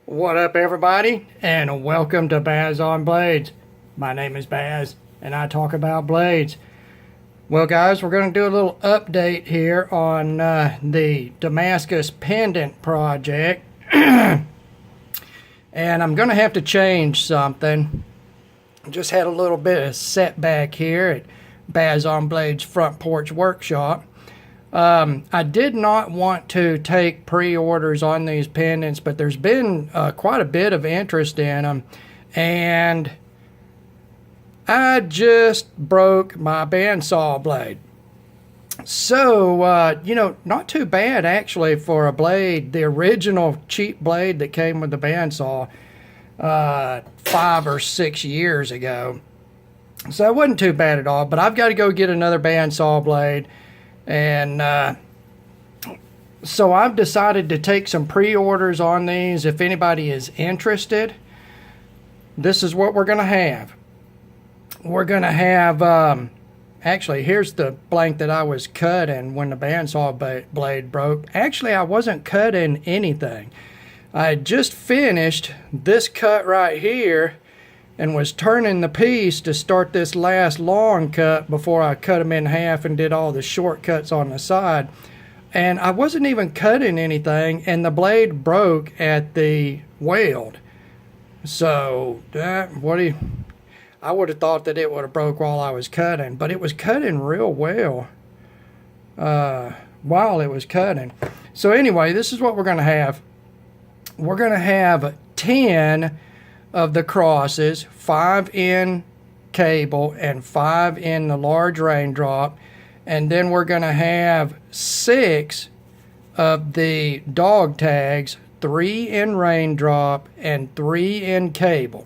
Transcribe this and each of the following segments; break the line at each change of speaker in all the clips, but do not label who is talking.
What up, everybody, and welcome to Baz on Blades. My name is Baz, and I talk about blades. Well, guys, we're going to do a little update here on the Damascus pendant project. And I'm going to have to change something. Just had a little bit of setback here at Baz on Blades front porch workshop. I did not want to take pre-orders on these pendants, but there's been quite a bit of interest in them, and I just broke my bandsaw blade. So, not too bad actually for a blade, the original cheap blade that came with the bandsaw 5 or 6 years ago. So it wasn't too bad at all, but I've got to go get another bandsaw blade. And so I've decided to take some pre-orders on these. If anybody is interested, this is what we're going to have. We're going to have, actually, here's the blank that I was cutting when the bandsaw blade broke. Actually, I wasn't cutting anything. I had just finished this cut right here and was turning the piece to start this last long cut before I cut them in half and did all the shortcuts on the side. And I wasn't even cutting anything, and the blade broke at the weld. So, I would have thought that it would have broke while I was cutting, but it was cutting real well while it was cutting. So anyway, this is what we're going to have. We're going to have 10 of the crosses, 5 in cable and 5 in the large raindrop, and then we're going to have 6 of the dog tags, 3 in raindrop and 3 in cable.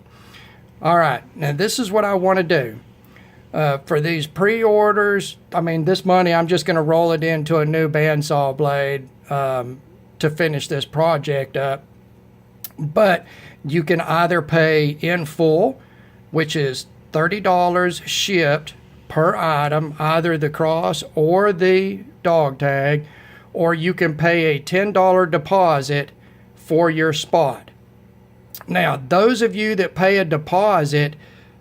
All right, now this is what I want to do. For these pre-orders, this money, I'm just going to roll it into a new bandsaw blade to finish this project up. But you can either pay in full, which is $30 shipped per item, either the cross or the dog tag, or you can pay a $10 deposit for your spot. Now, those of you that pay a deposit,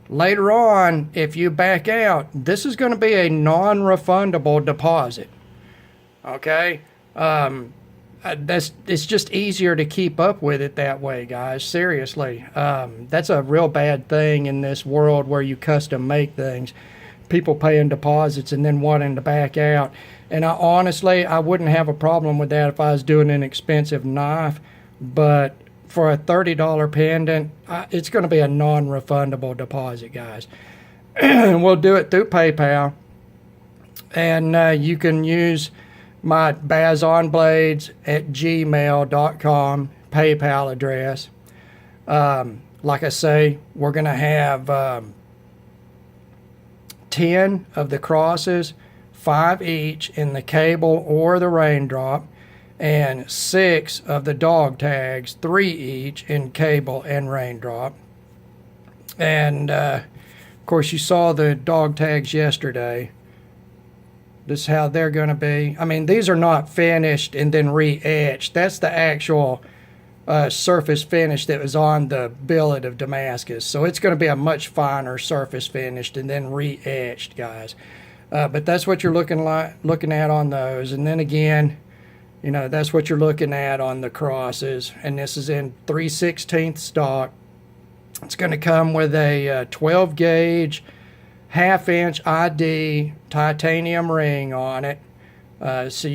later on, if you back out, this is going to be a non-refundable deposit. Okay? It's just easier to keep up with it that way, guys. Seriously. That's a real bad thing in this world where you custom make things. People paying deposits and then wanting to back out. And I wouldn't have a problem with that if I was doing an expensive knife. But for a $30 pendant, it's going to be a non-refundable deposit, guys. And we'll do it through PayPal. And you can use my bazonblades@gmail.com PayPal address. Like I say, we're going to have 10 of the crosses, 5 each in the cable or the raindrop, and 6 of the dog tags, 3 each in cable and raindrop. And, of course, you saw the dog tags yesterday. This is how they're going to be. These are not finished and then re-etched. That's the actual surface finish that was on the billet of Damascus. So it's going to be a much finer surface finished and then re-etched, guys. But that's what you're looking at on those. And then again, that's what you're looking at on the crosses. And this is in 3/16 stock. It's going to come with a 12 gauge 1/2-inch ID titanium ring on it. So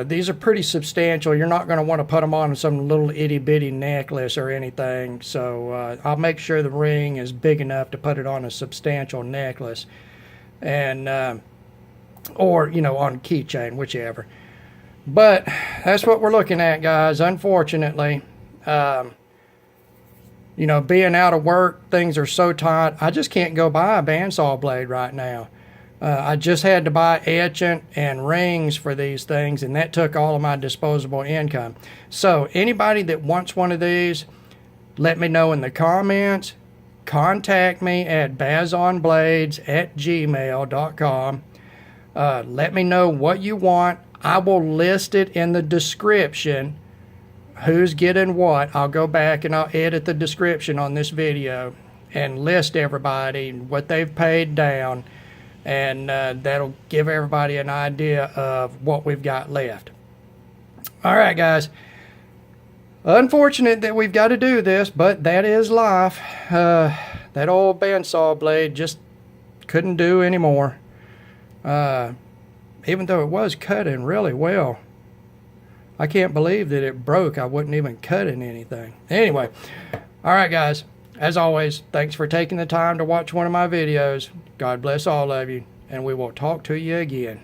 these are pretty substantial. You're not going to want to put them on some little itty-bitty necklace or anything. So I'll make sure the ring is big enough to put it on a substantial necklace, and or on a keychain, whichever. But that's what we're looking at, guys. Unfortunately, being out of work, things are so tight. I just can't go buy a bandsaw blade right now. I just had to buy etchant and rings for these things, and that took all of my disposable income. So anybody that wants one of these, let me know in the comments. Contact me at bazonblades@gmail.com. Let me know what you want. I will list it in the description who's getting what, I'll go back and I'll edit the description on this video and list everybody, what they've paid down, and that'll give everybody an idea of what we've got left. All right, guys. Unfortunate that we've got to do this, but that is life. That old bandsaw blade just couldn't do anymore. Even though it was cutting really well. I can't believe that it broke. I wasn't even cutting anything. Anyway, all right, guys. As always, thanks for taking the time to watch one of my videos. God bless all of you, and we will talk to you again.